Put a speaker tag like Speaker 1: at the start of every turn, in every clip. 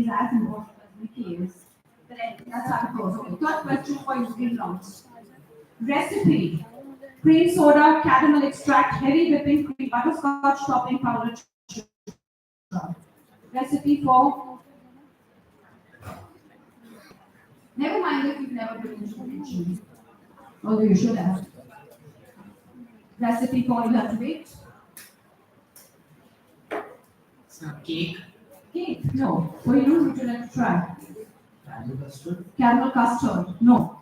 Speaker 1: is as important as Mickey is. But that's how it goes. Okay, third question for you, green rounds. Recipe: cream soda, caramel extract, heavy whipping cream, butterscotch topping, powdered sugar. Recipe for. Never mind if you've never been into the kitchen. Although you should have. Recipe for, you have to wait.
Speaker 2: Cake.
Speaker 1: Cake? No. So you know, would you like to try?
Speaker 2: Caramel custard.
Speaker 1: Caramel custard? No.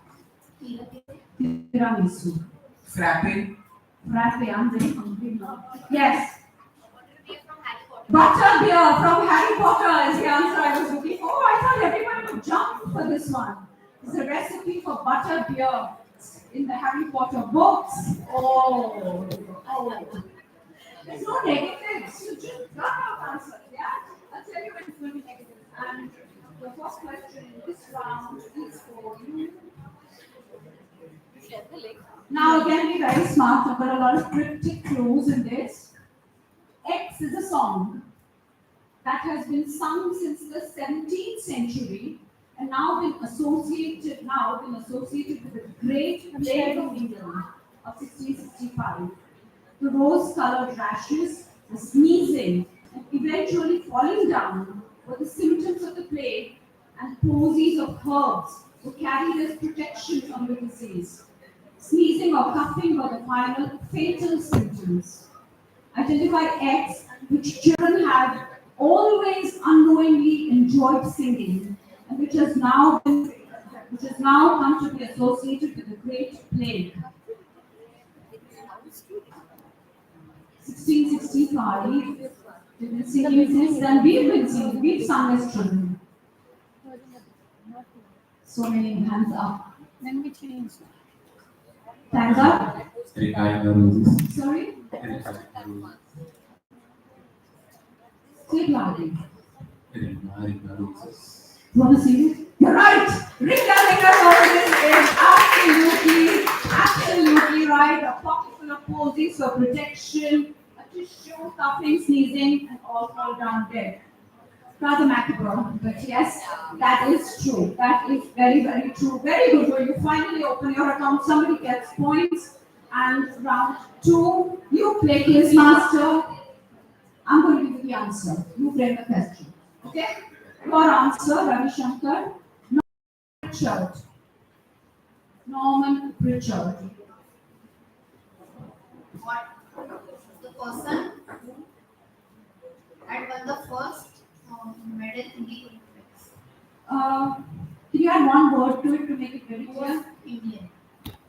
Speaker 1: Tiramisu.
Speaker 2: Frappe.
Speaker 1: Frappe, I'm very hungry now. Yes. Butterbeer from Harry Potter is the answer I was looking for. Oh, I thought everybody would jump for this one. It's a recipe for butterbeer in the Harry Potter books. Oh. There's no negatives. You just run out answers, yeah? I'll tell you when it's going to be negative. And the first question in this round is for you. Now again, be very smart. I've got a lot of cryptic clues in this. X is a song that has been sung since the 17th century and now been associated with the Great Plague of England of 1665. The rose-colored rashes, the sneezing, and eventually falling down were the symptoms of the plague, and posies of herbs were carried as protection from the disease. Sneezing or coughing were the final fatal symptoms. Identify X, which children have always unknowingly enjoyed singing, and which has now come to be associated with the Great Plague. 1665. They've been singing since then. We've been singing. We've sung as children. So many hands up.
Speaker 3: Then we change.
Speaker 1: Hands up. Sorry? Say it loudly. You want to see it? You're right! Ringa Roses is absolutely right. A pocket full of posies for protection, a tissue, coughing, sneezing, and all fall down dead. Rather macabre, but yes, that is true. That is very, very true. Very good. When you finally open your account, somebody gets points. And round 2, you play Quiz Master. I'm going to give you the answer. You frame the question. Okay? Your answer, Ravi Shankar. Pritchard. Norman Pritchard.
Speaker 4: What the person had won the first medal in the Olympics?
Speaker 1: Can you add one word to it to make it very clear?
Speaker 4: Indian.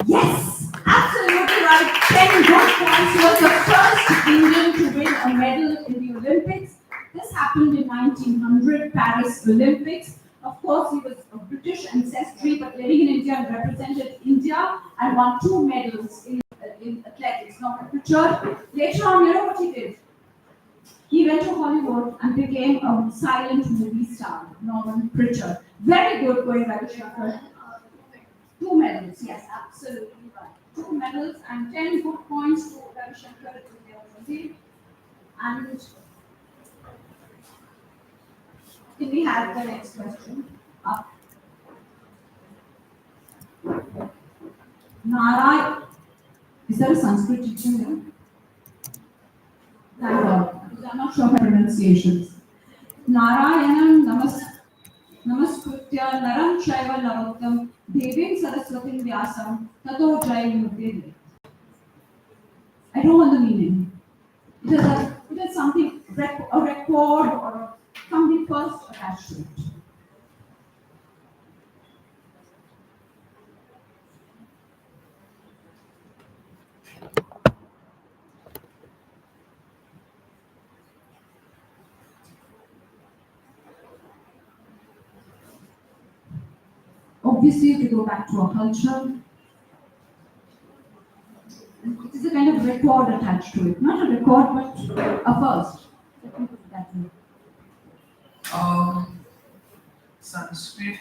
Speaker 1: Yes, absolutely right. 10 good points. He was the first Indian to win a medal in the Olympics. This happened in 1900 Paris Olympics. Of course, he was of British ancestry, but living in India and represented India and won 2 medals in athletics. Norman Pritchard. Later on, you know what he did? He went to Hollywood and became a silent movie star. Norman Pritchard. Very good going, Ravi Shankar. 2 medals, yes, absolutely right. 2 medals and 10 good points to Ravi Shankar. And can we have the next question up? Nara, is there a Sanskrit teacher here? Thank God, because I'm not sure of my pronunciations. Narayanam Namaskritya Naram Chaiva Narottam Devim Saraswatim Vyasam Tato Jayamurti. I don't know the meaning. It is something, a record or something first attached to it. Obviously, if you go back to our culture, it is a kind of record attached to it. Not a record, but a first. Let me put it that way.
Speaker 2: Sanskrit.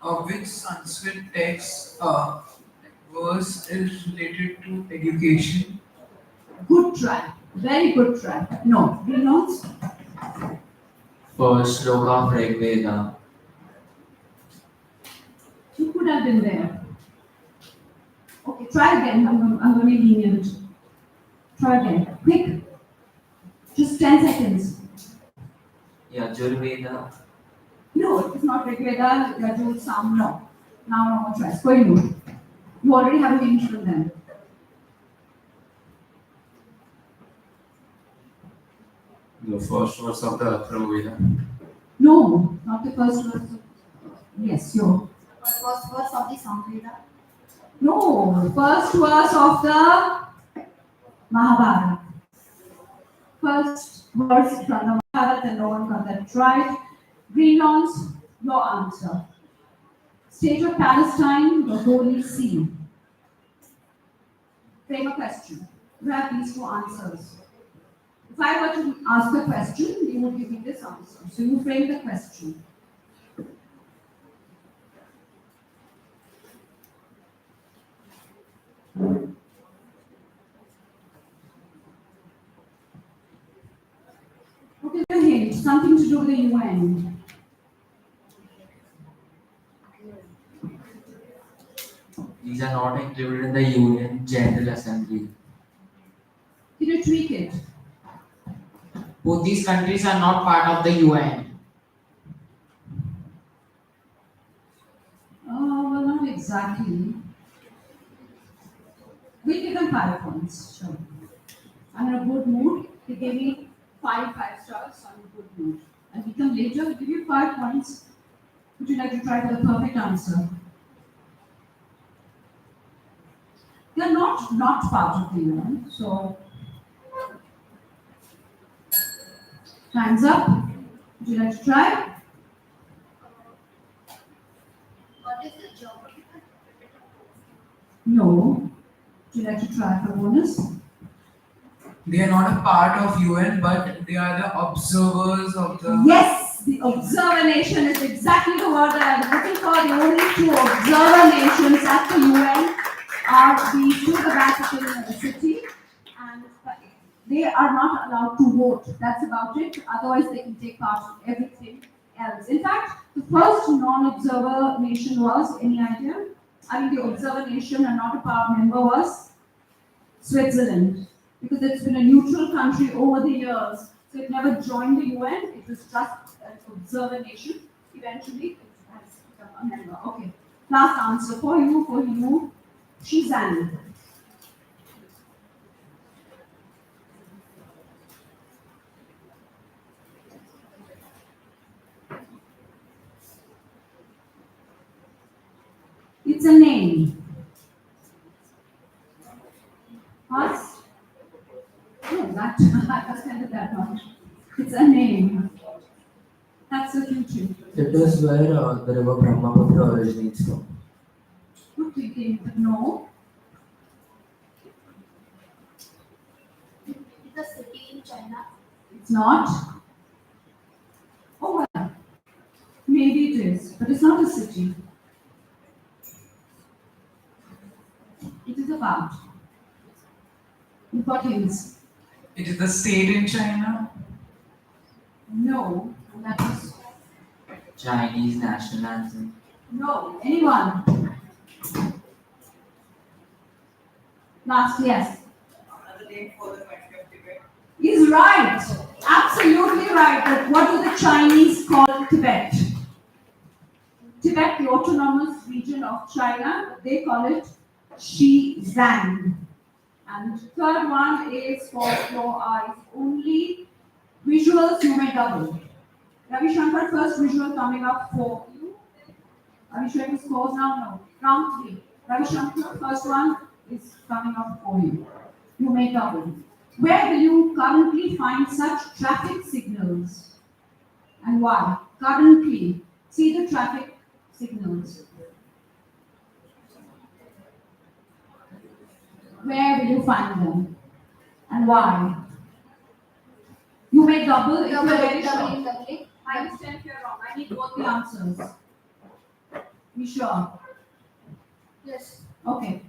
Speaker 2: Which Sanskrit text verse is related to education?
Speaker 1: Good try. Very good try. No, we not.
Speaker 3: First shloka of Rig Veda.
Speaker 1: You could have been there. Okay, try again. I'm going to be lenient. Try again. Quick. Just 10 seconds.
Speaker 3: Yajurveda.
Speaker 1: No, it's not Rig Veda, Yajur, Sam, no. Now no more tries. Go in. You already have a hint from them.
Speaker 3: The first verse of the Atharva Veda.
Speaker 1: No, not the first verse. Yes, your.
Speaker 4: First verse of the Samveda.
Speaker 1: No, first verse of the Mahabharata. First verse from the Mahabharata, and no one got that right. Green lawns, your answer. State of Palestine, the Holy See. Frame a question. You have these two answers. If I were to ask a question, you would give me this answer. So you frame the question. Okay, a hint. Something to do with the UN.
Speaker 3: These are not included in the UN General Assembly.
Speaker 1: Can you tweak it?
Speaker 5: Both these countries are not part of the UN.
Speaker 1: Well, not exactly. We'll give them 5 points. Sure. I'm in a good mood. They gave me 5 stars, so I'm in a good mood. And we come later, we'll give you 5 points. Would you like to try for the perfect answer? They're not part of the UN, so hands up. Would you like to try?
Speaker 4: What is the geography?
Speaker 1: No. Would you like to try for bonus?
Speaker 2: They are not a part of UN, but they are the observers of the.
Speaker 1: Yes, the observer nation is exactly the word that I was looking for. The only 2 observer nations at the UN are the 2 the Vatican City, and they are not allowed to vote. That's about it. Otherwise, they can take part in everything else. In fact, the first non-observer nation was, any idea? I mean, the observer nation and not a part member was Switzerland, because it's been a neutral country over the years. So it never joined the UN. It was just an observer nation. Eventually, it has become a member. Okay. Last answer for you. Shizan. It's a name. Us? No, that I was kind of that much. It's a name. That's a future.
Speaker 3: It is where the river Brahmaputra originates from.
Speaker 1: Good thinking, but no.
Speaker 4: It is a city in China.
Speaker 1: It's not. Oh well. Maybe it is, but it's not a city. It is about. You've got hints.
Speaker 2: It is the state in China.
Speaker 1: No. That is
Speaker 3: Chinese national anthem.
Speaker 1: no. Anyone? Last, yes.
Speaker 6: Another name for the country of Tibet.
Speaker 1: He's right. Absolutely right. But what do the Chinese call Tibet? Tibet, the autonomous region of China, they call it Xizang. And third one is folklore eyes only. Visuals you may double. Ravi Shankar, first visual coming up for you. Are we showing the scores now? No. Round 3. Ravi Shankar, first one is coming up for you. You may double. Where will you currently find such traffic signals? And why? Currently. See the traffic signals. Where will you find them? And why? You may double if you're very sure.
Speaker 4: Doubling.
Speaker 1: Minus 10 if you're wrong. I need both the answers. Be sure.
Speaker 4: Yes.
Speaker 1: Okay.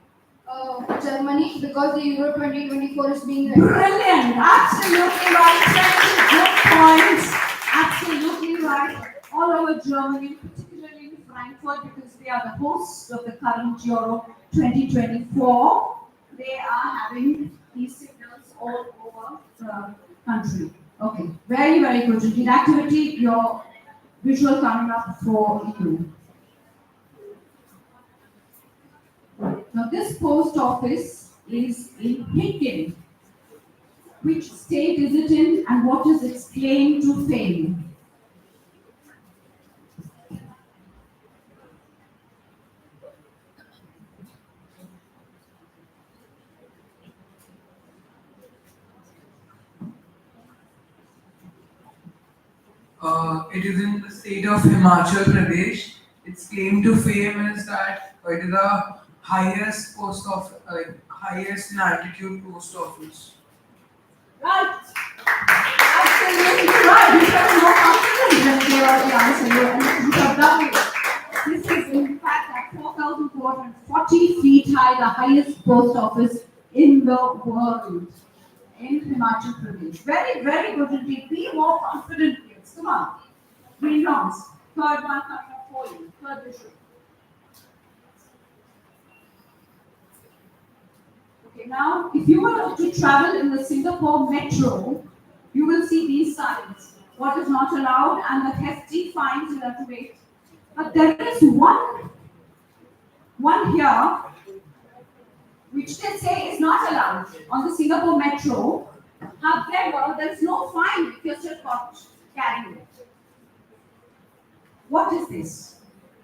Speaker 4: Germany, because the Euro 2024 is being held.
Speaker 1: Brilliant. Absolutely right. 20 good points. Absolutely right, all over Germany, particularly in Frankfurt, because they are the hosts of the current Euro 2024. They are having these signals all over the country. Okay, very, very good. Indeed, activity, your visual coming up for you. Now, this post office is in Hinken. Which state is it in and what is its claim to fame?
Speaker 2: It is in the state of Himachal Pradesh. Its claim to fame is that it is the highest highest in altitude post office.
Speaker 1: Right. Absolutely right. You have no confidence when they are the answer. You have done it. This is in fact at 4,440 feet high, the highest post office in the world in Himachal Pradesh. Very, very good indeed. Be more confident, kids. Come on. Green lawns. Third one coming up for you. Third visual. Okay, now if you were to travel in the Singapore metro, you will see these signs. What is not allowed and the hefty fines you have to wait. But there is one here which they say is not allowed on the Singapore metro. However, there's no fine if you're still caught carrying it. What is this?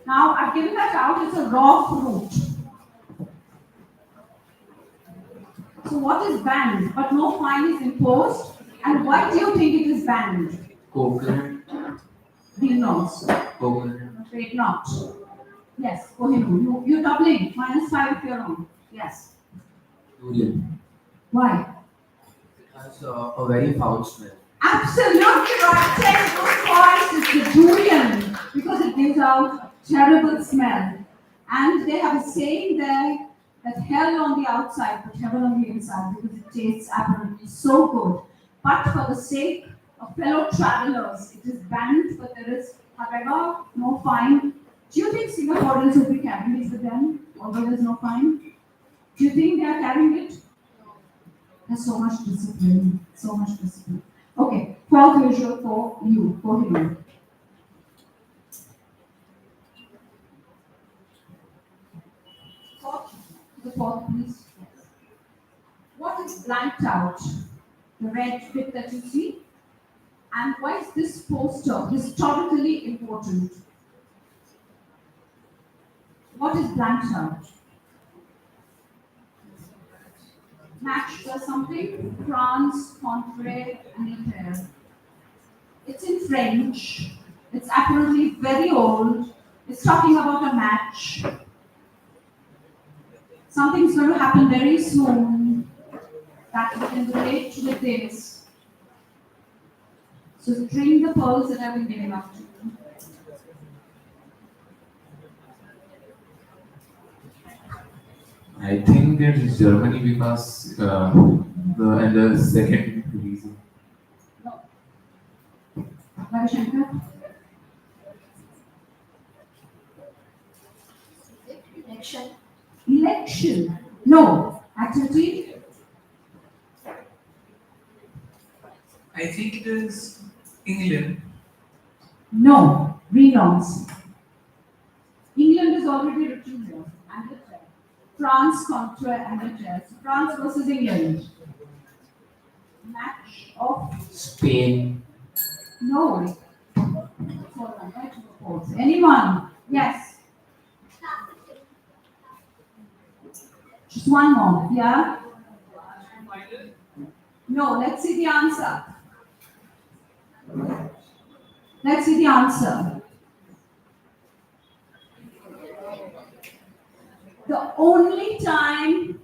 Speaker 1: Now, I've given that out. It's a raw fruit. So what is banned but no fine is imposed? And why do you think it is banned?
Speaker 3: Coconut.
Speaker 1: Green lawns.
Speaker 3: Coconut.
Speaker 1: Wait, not. Yes, Kohinoor. You're doubling. -5 if you're wrong. Yes.
Speaker 3: Durian.
Speaker 1: Why?
Speaker 3: It has a very foul smell.
Speaker 1: Absolutely right. 10 good points. It's the durian because it gives out a terrible smell. And they have a saying there that hell on the outside, but heaven on the inside because it tastes apparently so good. But for the sake of fellow travelers, it is banned, but there is, however, no fine. Do you think Singaporeans will be carrying it with them, although there's no fine? Do you think they are carrying it? There's so much discipline, so much discipline. Okay, fourth visual for you, for him. The fourth, please. What is blanked out? The red bit that you see? And why is this poster historically important? What is blanked out? Match or something? France, contre, Angleterre. It's in French. It's apparently very old. It's talking about a match. Something's going to happen very soon that we can relate with this. So string the pearls that I've been giving up to you.
Speaker 7: I think it's Germany because the second reason.
Speaker 1: Ravishankar?
Speaker 4: Election.
Speaker 1: Election. No. Activity?
Speaker 2: I think it is England.
Speaker 1: No. Renounce. England is already written here. Angleterre. France contre Angleterre. So France versus England. Match of
Speaker 3: Spain.
Speaker 1: no. Hold on, right to the polls. Anyone? Yes. Just one more. Yeah? No, let's see the answer. Let's see the answer. The only time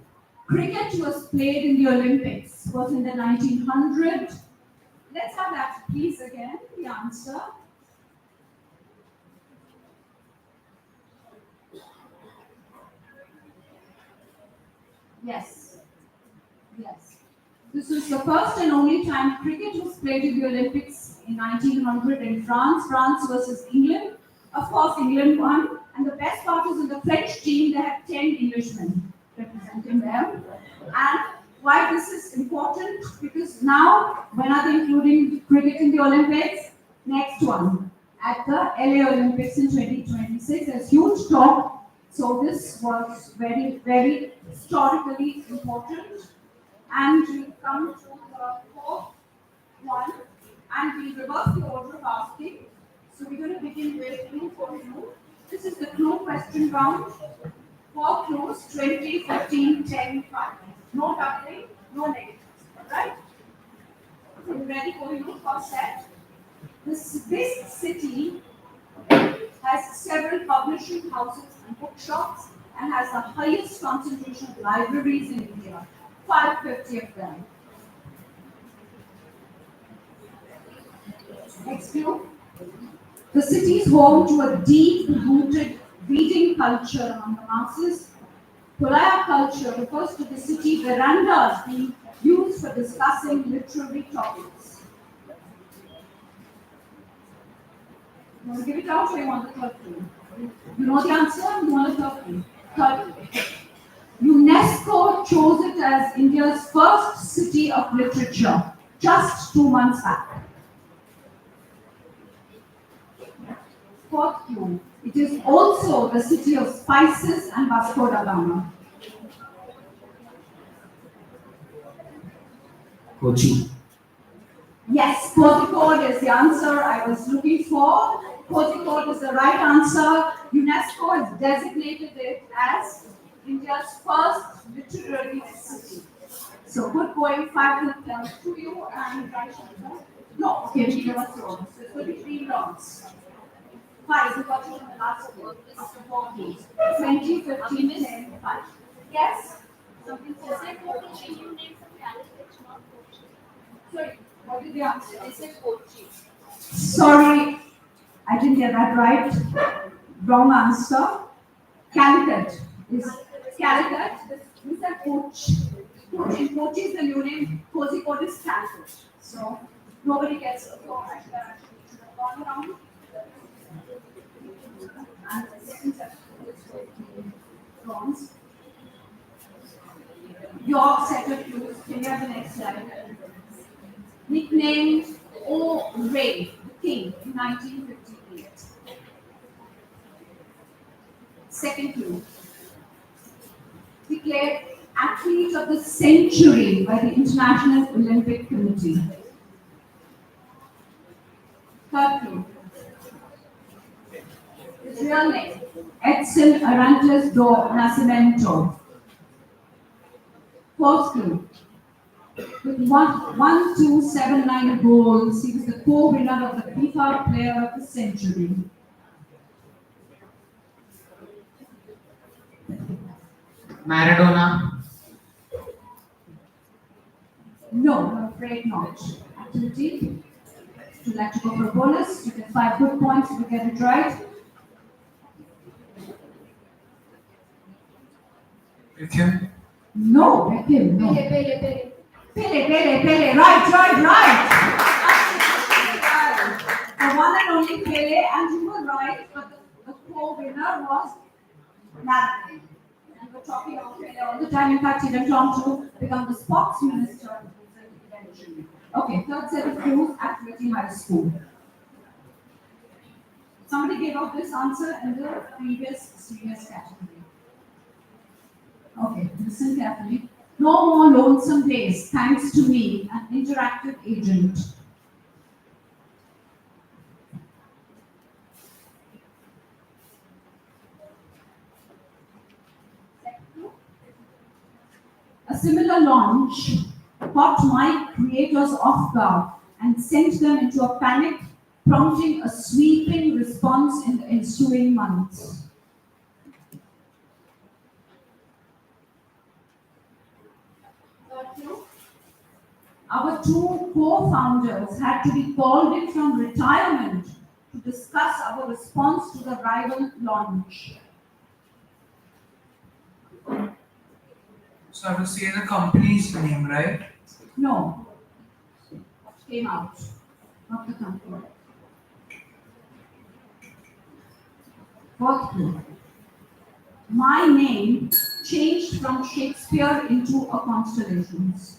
Speaker 1: cricket was played in the Olympics was in the 1900s. Let's have that, please, again, the answer. Yes. Yes. This was the first and only time cricket was played in the Olympics in 1900 in France, France versus England. Of course, England won. And the best part is in the French team, they have 10 Englishmen representing them. And why this is important? Because now, when are they including cricket in the Olympics? Next one, at the LA Olympics in 2026, there's huge talk. So this was very, very historically important. And we come to the fourth one, and we reverse the order of asking. So we're going to begin with clue for you. This is the clue question round. 4 clues, 20, 15, 10, 5. No doubling, no negatives. Right? So you ready for your first set? This city has several publishing houses and bookshops and has the highest concentration of libraries in India, 550 of them. Next clue. The city is home to a deep-rooted reading culture among the masses. Polaya culture refers to the city verandas being used for discussing literary topics. You want to give it out or you want the third clue? You know the answer? You want the third clue? Third clue. UNESCO chose it as India's first city of literature just 2 months back. Fourth clue. It is also the city of spices and Vasco da Gama.
Speaker 5: Kochi.
Speaker 1: Yes, Kozhikode is the answer I was looking for. Kozhikode is the right answer. UNESCO has designated it as India's first literary city. So good going, 5 minutes to you and no, okay, we give us yours. So it's going to be 3 rounds. 5, we got you in the last one. After 4 clues. 20, 15, 10, 5. Yes? Something to say? Sorry, what did you answer?
Speaker 6: They said Kochi.
Speaker 1: Sorry, I didn't get that right. Wrong answer. Calicut is Calicut. You said Kochi. Kochi is the new name. Kozhikode is Calicut. So nobody gets it. So actually, I should have gone around. And the second set is bronze. Your set of clues. Can you have the next slide? Nicknamed O. Ray, the King, in 1958. Second clue. Declared Athlete of the Century by the International Olympic Committee. Third clue. His real name, Edson Arantes do Nascimento. Fourth clue. With 1,279 goals, he was the co-winner of the FIFA Player of the Century.
Speaker 5: Maradona.
Speaker 1: No, I'm afraid not. Activity. Would you like to go for a bonus? You get 5 good points if you get it right.
Speaker 2: Beckham.
Speaker 1: No, Beckham, no. Pele. Right. The one and only Pele, and you were right, but the co-winner was Maradona. And we're talking about Pele all the time. In fact, he went on to become the sports minister eventually. Okay, third set of clues at Whitty High School. Somebody gave out this answer in the previous serious category. Okay, listen carefully. No more lonesome days, thanks to me, an interactive agent. A similar launch caught my creators off guard and sent them into a panic, prompting a sweeping response in the ensuing months. Our 2 co-founders had to be called in from retirement to discuss our response to the rival launch.
Speaker 2: So I have to say the company's name, right?
Speaker 1: No. Came out. Not the control. Fourth clue. My name changed from Shakespeare into a constellations.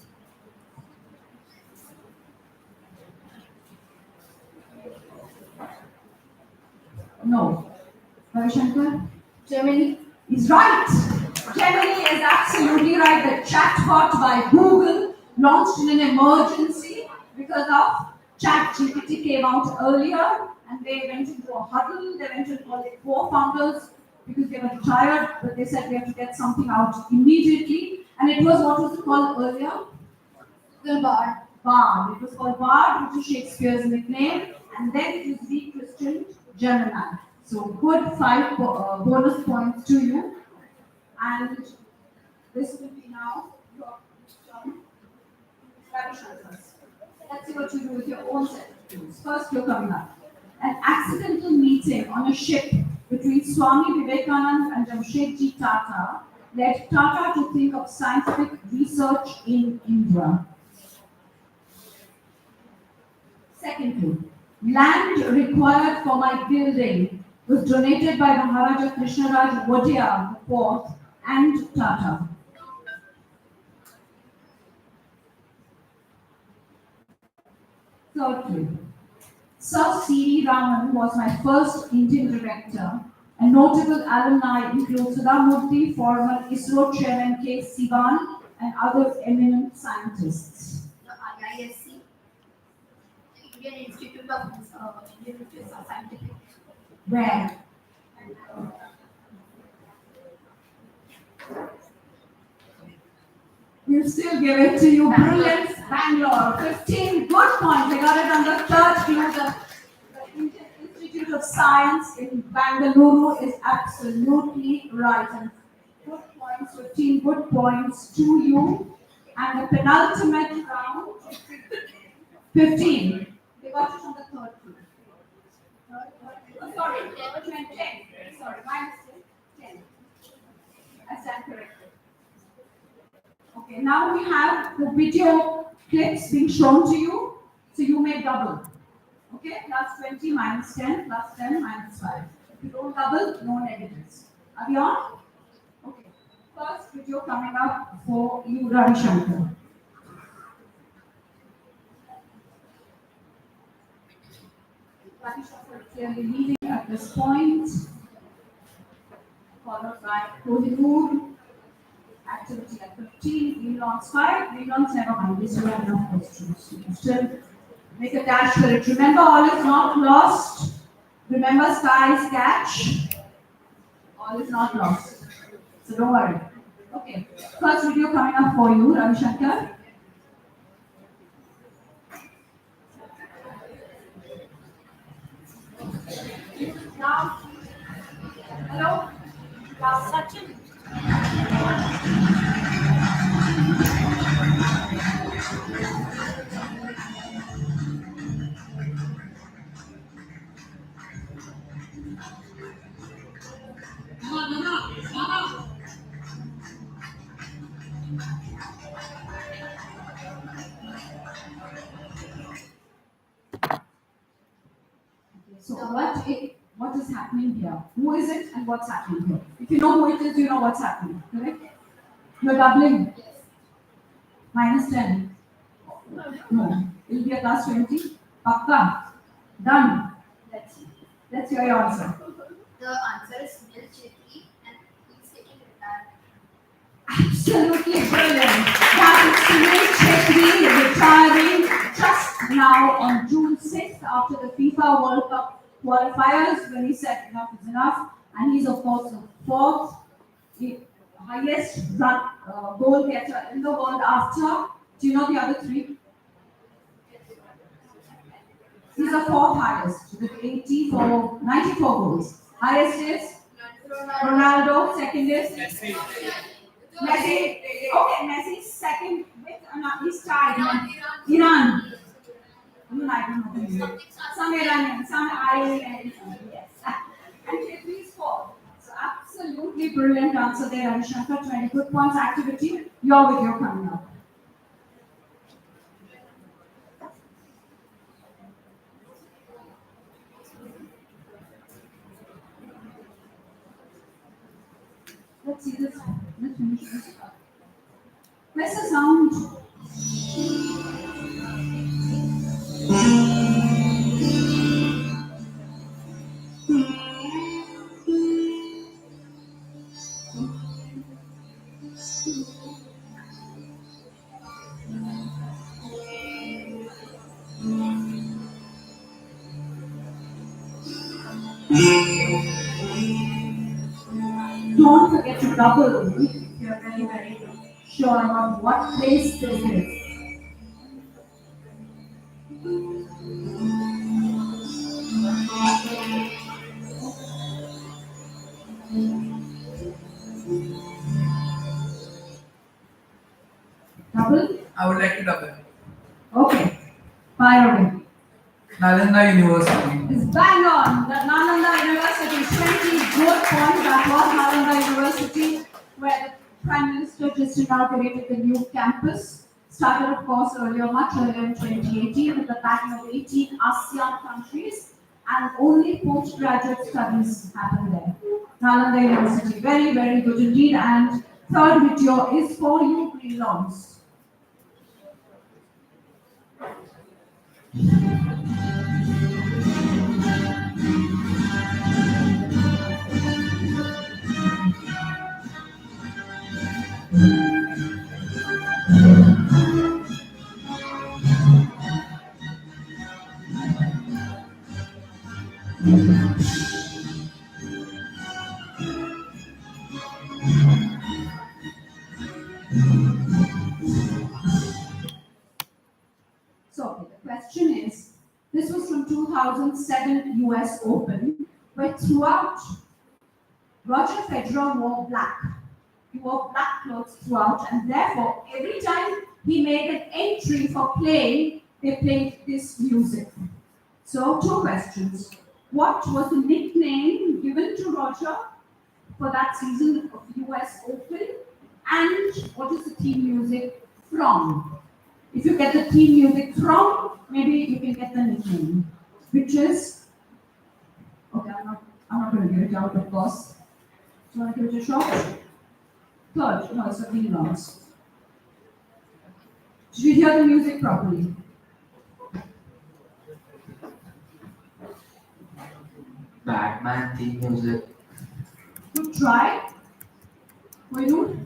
Speaker 1: No. Ravi Shankar?
Speaker 4: Germany.
Speaker 1: Is right. Gemini is absolutely right. The chatbot by Google launched in an emergency because of ChatGPT came out earlier and they went into a huddle. They went into all the co-founders because they were tired, but they said we have to get something out immediately. And it was what was it called earlier?
Speaker 4: The Bard.
Speaker 1: Bard. It was called Bard, which is Shakespeare's nickname, and then it was rechristened Gemini. So good five bonus points to you. And this will be now your turn. Ravi Shankar's. Let's see what you do with your own set of clues. First, you're coming up. An accidental meeting on a ship between Swami Vivekananda and Jamshedji Tata led Tata to think of scientific research in India. Second clue. Land required for my building was donated by Maharaja Krishnaraj Wodeyar IV and Tata. Third clue. Sir C. V. Raman was my first Indian director, and notable alumni include Sudhamurthy, former ISRO chairman K. Sivan, and other eminent scientists.
Speaker 4: The IISc. Indian Institute of Scientific.
Speaker 1: Where? We'll still give it to you. Brilliant, Bangalore. 15 good points. I got it on the third clue. The Indian Institute of Science in Bangalore is absolutely right. And good points, 15 good points to you. And the penultimate round, 15. They got it on the third clue. Oh, sorry, 10. Sorry, my mistake. 10. I stand corrected. Okay, now we have the video clips being shown to you, so you may double. Okay, plus 20 minus 10, plus 10 minus 5. If you don't double, no negatives. Are we on? Okay, first video coming up for you, Ravi Shankar. Ravi Shankar clearly leading at this point, followed by Kohinoor. Activity at 15, green lawns 5, green lawns never mind, we still have enough questions. You can still make a dash for it. Remember, all is not lost. Remember, skies catch. All is not lost. So don't worry. Okay, first video coming up for you, Ravi Shankar. Now, hello? Now, Sachin. So what is happening here? Who is it and what's happening here? If you know who it is, you know what's happening, correct? You're doubling. Minus 10. No. It will be a plus 20. Pakka. Done. Let's hear your answer.
Speaker 4: The answer is Sunil Chetri and he's taking retirement.
Speaker 1: Absolutely brilliant. That is Sunil Chetri retiring just now on June 6th after the FIFA World Cup qualifiers when he said enough is enough. And he's of course the fourth highest goal getter in the world after, do you know the other three? He's the fourth highest with 94 goals. Highest is Ronaldo, second is Messi. Okay, Messi second with he's tied. Iran. I don't know the name. Some Iranian, some Iranian. Yes. And Chetri is fourth. So absolutely brilliant answer there, Ravi Shankar. 20 good points activity. Your video coming up. Let's see this. Let's finish this. Where's the sound? Don't forget to double if you're very, very sure about what place this is. Double?
Speaker 2: I would like to double.
Speaker 1: Okay. Fire away.
Speaker 2: Nalanda University.
Speaker 1: It's bang on. The Nalanda University, 20 good points. That was Nalanda University, where the Prime Minister just inaugurated the new campus. Started, of course, much earlier in 2018 with the backing of 18 ASEAN countries, and only postgraduate studies happen there. Nalanda University, very, very good indeed. And third video is for you, Green Lawns. So, okay, the question is, this was from 2007 US Open, where throughout, Roger Federer wore black. He wore black clothes throughout, and therefore, every time he made an entry for playing, they played this music. So, two questions. What was the nickname given to Roger for that season of US Open? And what is the theme music from? If you get the theme music from, maybe you can get the nickname, which is, okay, I'm not going to give it out, of course. Do you want to give it a shot? Third, no, it's a Green Lawns. Did you hear the music properly?
Speaker 3: Batman theme music.
Speaker 1: Good try. Koinur?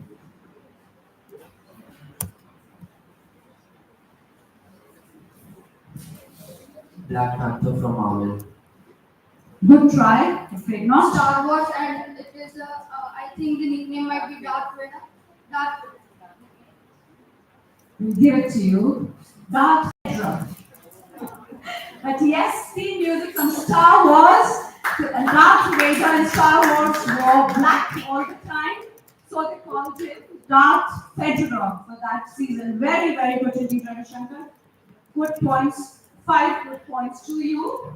Speaker 3: Black Panther from Marvel.
Speaker 1: Good try. Afraid not.
Speaker 4: Star Wars, and it is I think the nickname might be Darth Vader. Darth
Speaker 1: We'll give it to you. Darth Vader. But yes, theme music from Star Wars. And Darth Vader in Star Wars wore black all the time. So they called him Darth Vader for that season. Very, very good indeed, Ravi Shankar. Good points. 5 good points to you.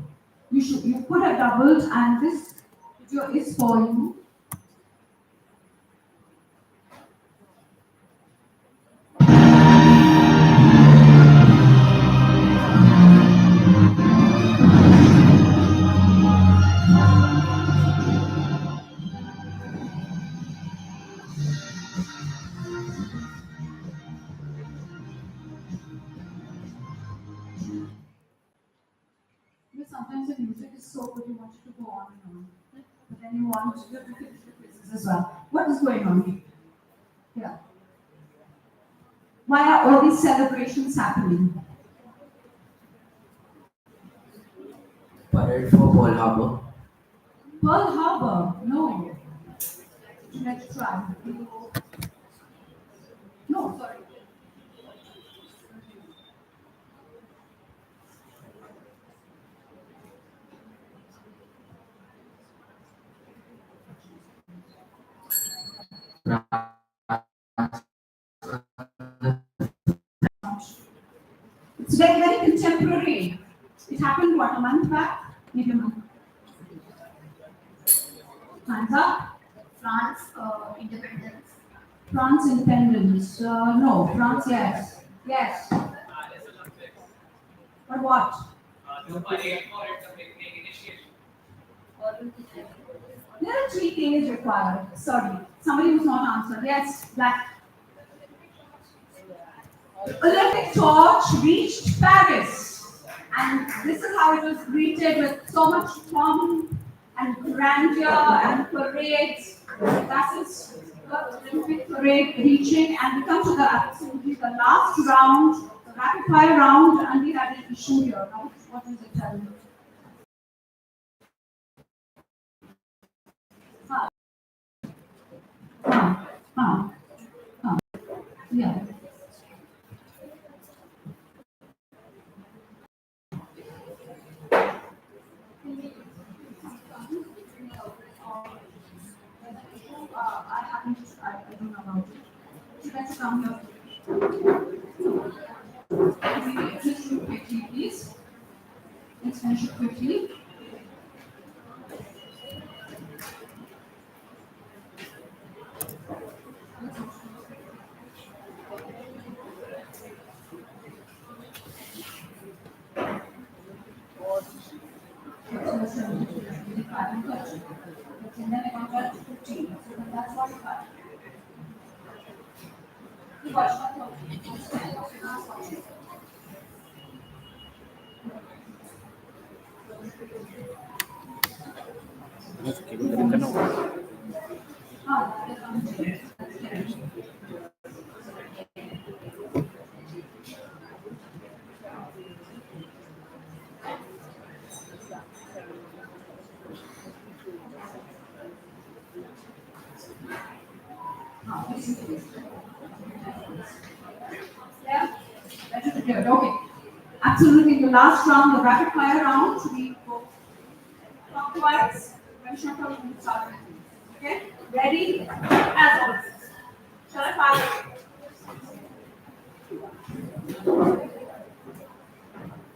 Speaker 1: You could have doubled, and this video is for you. Because sometimes the music is so good, you want it to go on and on. But then you want to finish the quizzes as well. What is going on here? Why are all these celebrations happening?
Speaker 3: Parade for Pearl Harbor.
Speaker 1: Pearl Harbor? No. Let's try. No, sorry. It's very, very contemporary. It happened, what, a month back? Maybe a month. Hands up.
Speaker 4: France independence.
Speaker 1: France independence. No, France, yes. Yes. But what?
Speaker 6: The parade for its making initiation.
Speaker 1: There are 3 Ks required. Sorry, somebody was not answered. Yes, black. Olympic torch reached Paris, and this is how it was greeted with so much pomp and grandeur and parades. That is the Olympic parade reaching, and we come to the absolutely the last round, the rapid fire round, and we had an issue here. Now, what is it telling you? Huh. Yeah. I don't know about it. You better come here. Just do quickly, please. Let's finish it quickly. And then I got back to 15. So that's 45. You watch that one. Yeah, that is good. Okay. Absolutely. The last round, the rapid fire round, we go clockwise. When Shaka will start. Okay? Ready? As always. Shall I fire?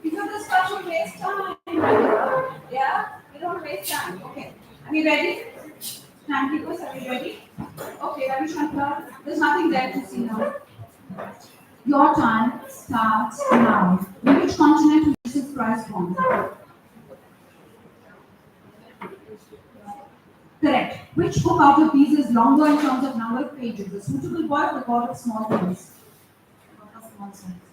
Speaker 1: Because this stuff will waste time. Yeah? We don't waste time. Okay. Are you ready? Timekeepers, are you ready? Okay, Ravi Shankar, there's nothing there to see now. Your time starts now. Which continent is this prize from? Correct. Which book out of these is longer in terms of number of pages? The Suitable Boy or the God of Small Things?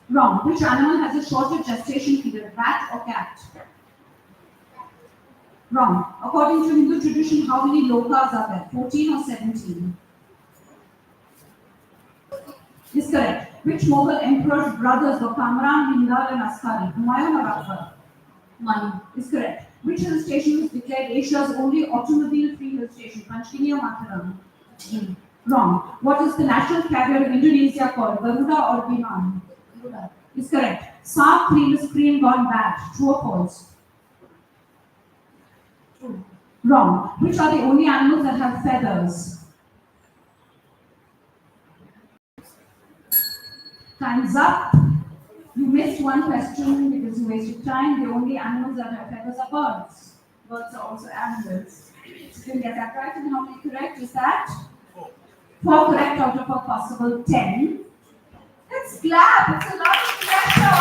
Speaker 1: Wrong. Which animal has a shorter gestation period, rat or cat? Wrong. According to Hindu tradition, how many lokas are there? 14 or 17? Is correct. Which Mughal emperor's brothers were Kamran, Hindal and Askari? Humayun or Akbar? Humayun. Is correct. Which hill station was declared Asia's only automobile-free hill station? Panchkini or Matharan? Wrong. What is the national carrier of Indonesia called? Garuda or Biman? Garuda. Is correct. Saab cream is cream gone bad. True or false? True. Wrong. Which are the only animals that have feathers? Time's up. You missed one question because you wasted time. The only animals that have feathers are birds. Birds are also animals. So you can get that right. And how many correct is that? 4 correct out of a possible 10. Let's clap. It's a lot of pressure on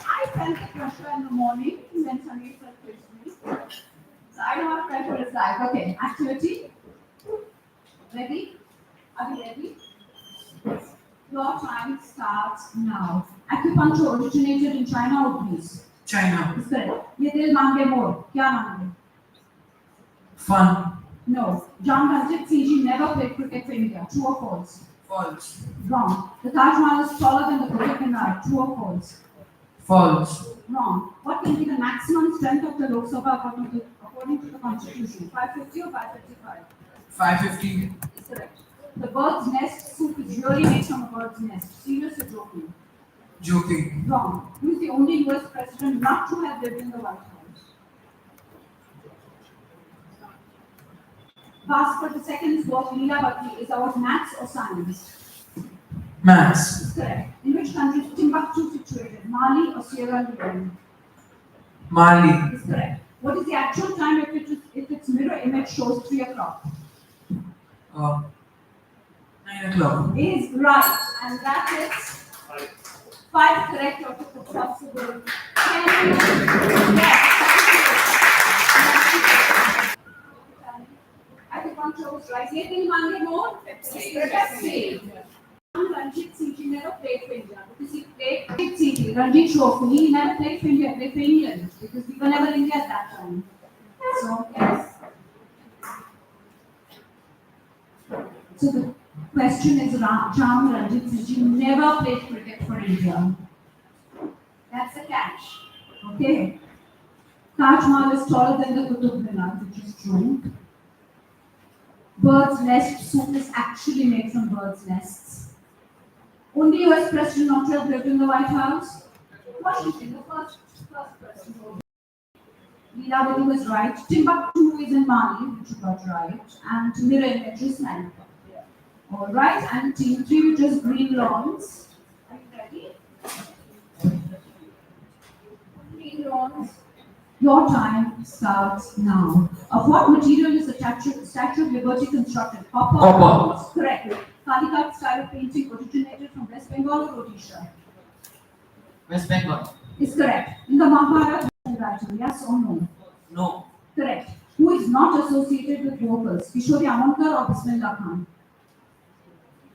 Speaker 1: I felt the pressure in the morning, and then Sunday felt pressure. So I know what pressure is like. Okay, activity. Ready? Are you ready? Your time starts now. Acupuncture originated in China or Greece?
Speaker 2: China.
Speaker 1: Is correct. ये दिल मांगे मोर, क्या मांगे?
Speaker 2: Fun.
Speaker 1: No. Jamshedji Singh never played cricket for India. True or false?
Speaker 2: False.
Speaker 1: Wrong. The Taj Mahal is taller than the Qutub Minar. True or false?
Speaker 2: False.
Speaker 1: Wrong. What can be the maximum strength of the Lok Sabha according to the Constitution? 550 or 555?
Speaker 2: 550.
Speaker 1: Is correct. The bird's nest soup is really made from a bird's nest. Serious or joking?
Speaker 2: Joking.
Speaker 1: Wrong. Who is the only US president not to have lived in the White House? Bhaskar II's book Leelavati is about maths or science?
Speaker 2: Maths.
Speaker 1: Is correct. In which country is Timbuktu situated? Mali or Sierra Leone?
Speaker 2: Mali.
Speaker 1: Is correct. What is the actual time if its mirror image shows 3 o'clock?
Speaker 2: 9 o'clock.
Speaker 1: Is right. And that is 5 correct out of the possible 10. Yes. ये दिल मांगे मोर Pepsi. Ranjit Singh he never played for India because he played Ranjit Singh, Ranjit Trophy. He never played for India, he played for England because we were never India at that time. So yes. So the question is Ram Ranjit Singh never played cricket for India. That's a catch. Okay. Taj Mahal is taller than the Qutub Minar, which is true. Birds' nest soup is actually made from birds' nests. Only US president not to have lived in the White House. Washington, the first president. Leela was right. Timbuktu is in Mali, which you got right. And Mirror image is Sniper. Alright, and team 3, which is Green Lawns. Are you ready? Green Lawns. Your time starts now. Of what material is the Statue of Liberty constructed?
Speaker 5: Copper.
Speaker 1: Correct. Kalikat style of painting originated from West Bengal or Odisha?
Speaker 5: West Bengal.
Speaker 1: Is correct. In the Mahabharata, yes or no?
Speaker 5: No.
Speaker 1: Correct. Who is not associated with vocals? Kishori Amankar or Bismillah Khan?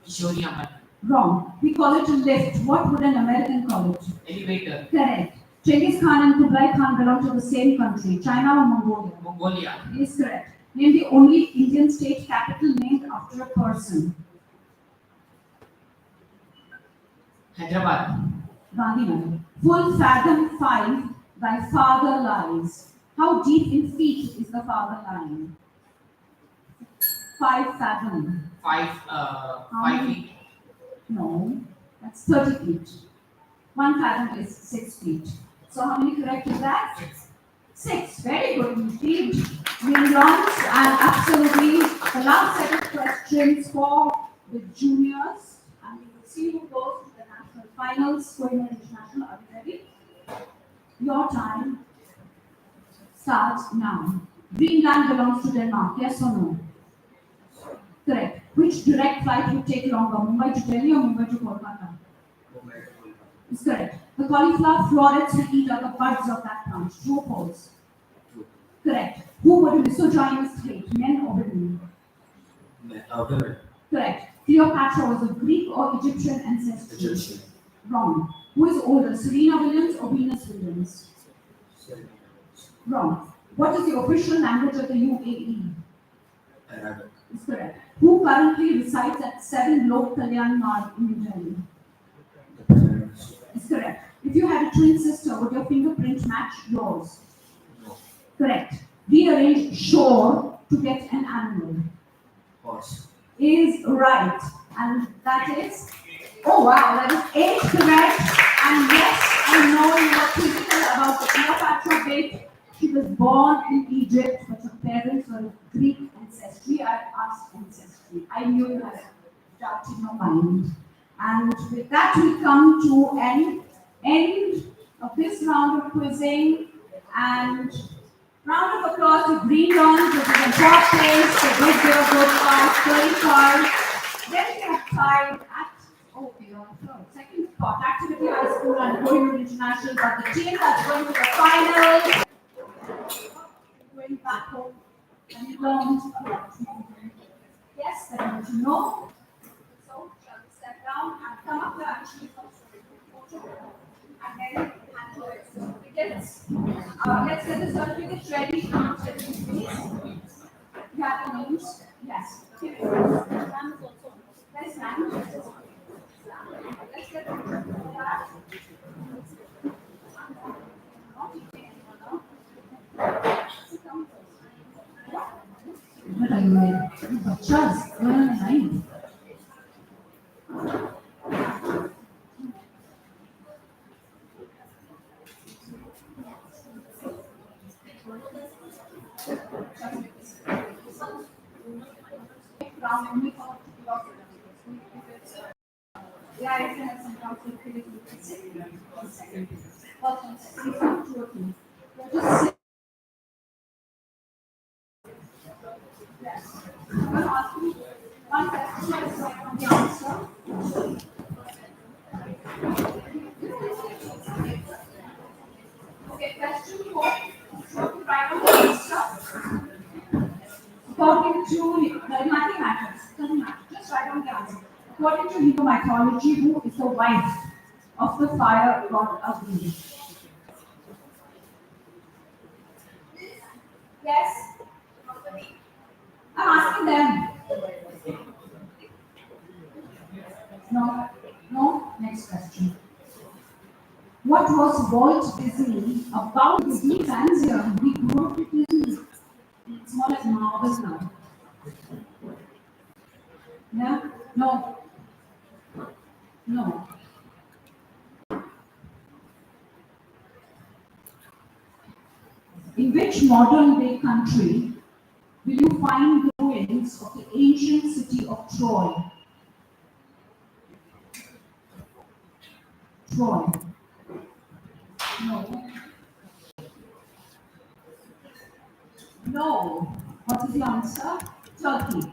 Speaker 5: Kishori Aman.
Speaker 1: Wrong. We call it a lift. What would an American call it?
Speaker 5: Elevator.
Speaker 1: Correct. Genghis Khan and Kublai Khan belong to the same country, China or Mongolia?
Speaker 5: Mongolia.
Speaker 1: Is correct. Name the only Indian state capital named after a person.
Speaker 5: Hyderabad.
Speaker 1: Gandhinagar. Full fathom 5, thy father lies. How deep in feet is the father lying? 5 fathom.
Speaker 5: 5 feet.
Speaker 1: No, that's 30 feet. 1 fathom is 6 feet. So how many correct is that? 6. Very good indeed. We launched and absolutely the last set of questions for the juniors. And we will see who goes to the national finals going on international. Are you ready? Your time starts now. Greenland belongs to Denmark, yes or no? Correct. Which direct flight would take longer, Mumbai to Delhi or Mumbai to Kolkata? Is correct. The cauliflower florets we eat are the buds of that plant. True or false? Correct. Who would a misogynist hate, men or women?
Speaker 7: Women.
Speaker 1: Correct. Cleopatra was of Greek or Egyptian ancestry?
Speaker 7: Egyptian.
Speaker 1: Wrong. Who is older, Serena Williams or Venus Williams? Wrong. What is the official language of the UAE?
Speaker 7: Arabic.
Speaker 1: Is correct. Who currently resides at 7 Lok Kalyan Marg in New Delhi?
Speaker 7: The parents.
Speaker 1: Is correct. If you had a twin sister, would your fingerprint match yours?
Speaker 7: No.
Speaker 1: Correct. Rearrange shore to get an animal.
Speaker 7: Horse.
Speaker 1: Is right. And that is, oh wow, that is 8 correct. And yes, I know you were critical about the Cleopatra bit. She was born in Egypt, but her parents were of Greek ancestry. I asked ancestry. I knew you had doubt in your mind. And with that, we come to end of this round of quizzing. And round of applause to Green Lawns, which is in top place, the good girl, good fight, 35. Then we have tied at, oh, we are third, second spot, Activity High School and Kohinoor International, but the team that's going to the final, going back home and learned a lot. Yes, they want to know. So, shall we step down and come up to actually and then hand over the certificates. Let's get the certificates ready. Please. You have the names? Yes. Let's stand. Let's get what are you doing? Bachas, what are you doing? Yeah, I can have some conflict. One second. Just sit. Yes. I'm going to ask you one question on the answer. Okay, question 4. So, write on the answer. According to the mathematics. According to Hindu mythology, who is the wife of the fire god Agni? Yes, I'm asking them. No, no. Next question. What was Walt Disney about? Disney fans here. We grew up with Disney. It's more like Marvel now. Yeah? No, no. In which modern day country will you find the ruins of the ancient city of Troy? Troy. No. No. What is the answer? Turkey.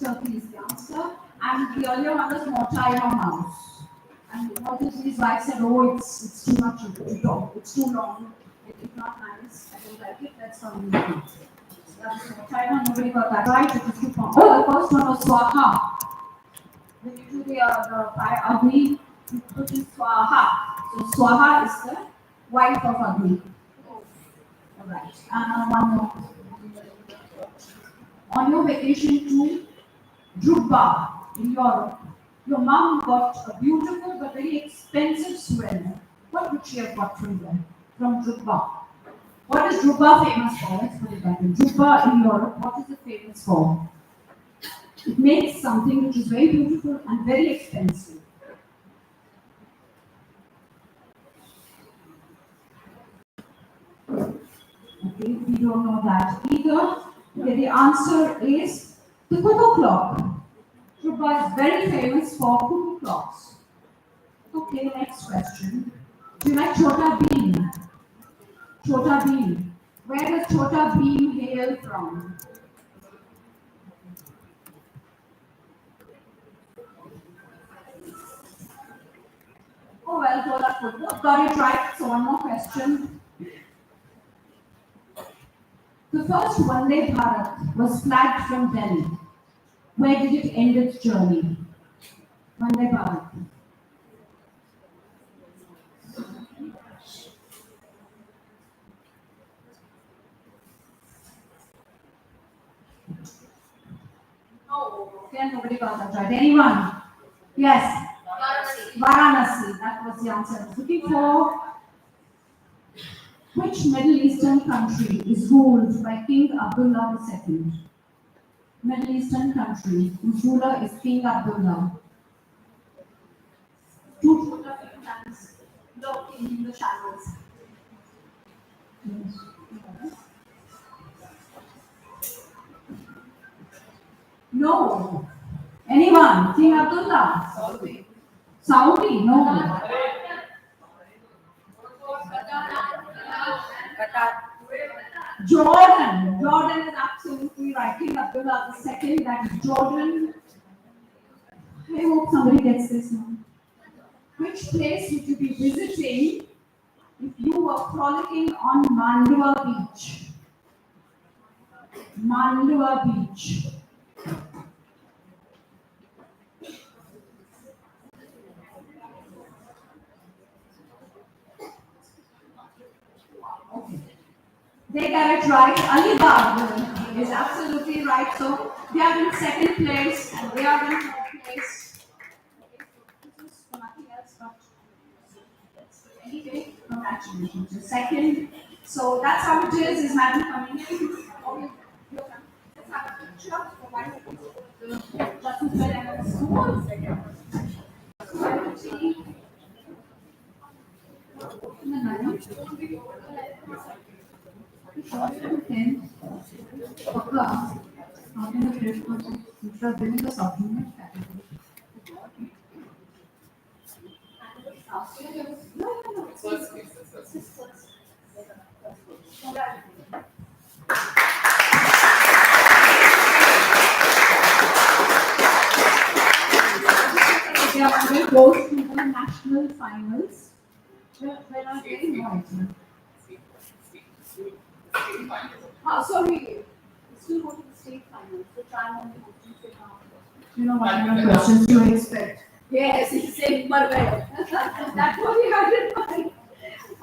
Speaker 1: Turkey is the answer. And the earlier one was Mortimer Mouse. And what is his wife said, oh, it's too much to talk. It's too long. It's not nice. I don't like it. Let's not use it. That's Mortimer. Nobody got that right. It is too long. Oh, the first one was Swaha. When you do the fire Agni, you put in Swaha. So Swaha is the wife of Agni. Alright. One more. On your vacation to Drupal in Europe, your mom got a beautiful but very expensive sweater. What would she have got from there? From Drupal. What is Drupal famous for? Let's put it that way. Drupal in Europe, what is it famous for? It makes something which is very beautiful and very expensive. Okay, we don't know that either. Okay, the answer is the cuckoo clock. Drupal is very famous for cuckoo clocks. Okay, next question. Do you like Chota Bean? Chota Bean. Where does Chota Bean hail from? Oh well, Kolhapur. Both got it right. So one more question. The first Vande Bharat was flagged from Delhi. Where did it end its journey? Vande Bharat. Oh, okay, nobody got that right. Anyone? Yes. Varanasi. That was the answer I was looking for. Which Middle Eastern country is ruled by King Abdullah II? Middle Eastern country whose ruler is King Abdullah. Two times looking in the shadows. No. Anyone? King Abdullah? Saudi? No. Jordan. Jordan is absolutely right. King Abdullah II, that is Jordan. I hope somebody gets this now. Which place would you be visiting if you were frolicking on Mandua Beach? Mandua Beach. Okay. They got it right. Alibag is absolutely right. So they are in second place and they are in third place. This is nothing else but anyway, congratulations. The second. So that's how it is Madam coming in. Oh, let's have a picture for my that's where I'm at school. They are going to go to the national finals. Where are they? No idea. Sorry. Still go to the state finals. The time only hosting state now. You know what kind of questions to expect.
Speaker 4: Yes, he's saying Marvel.
Speaker 1: That's what he had in mind.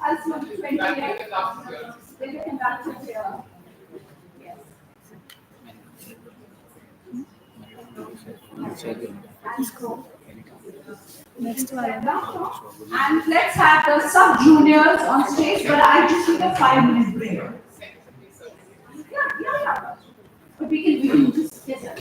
Speaker 1: As much as 20
Speaker 8: That
Speaker 1: years.
Speaker 8: is the last year.
Speaker 1: They were conducted here. Yes. Next one. And let's have the sub-juniors on stage, but I just need a 5-minute break. Yeah. But we can just, yes, sir.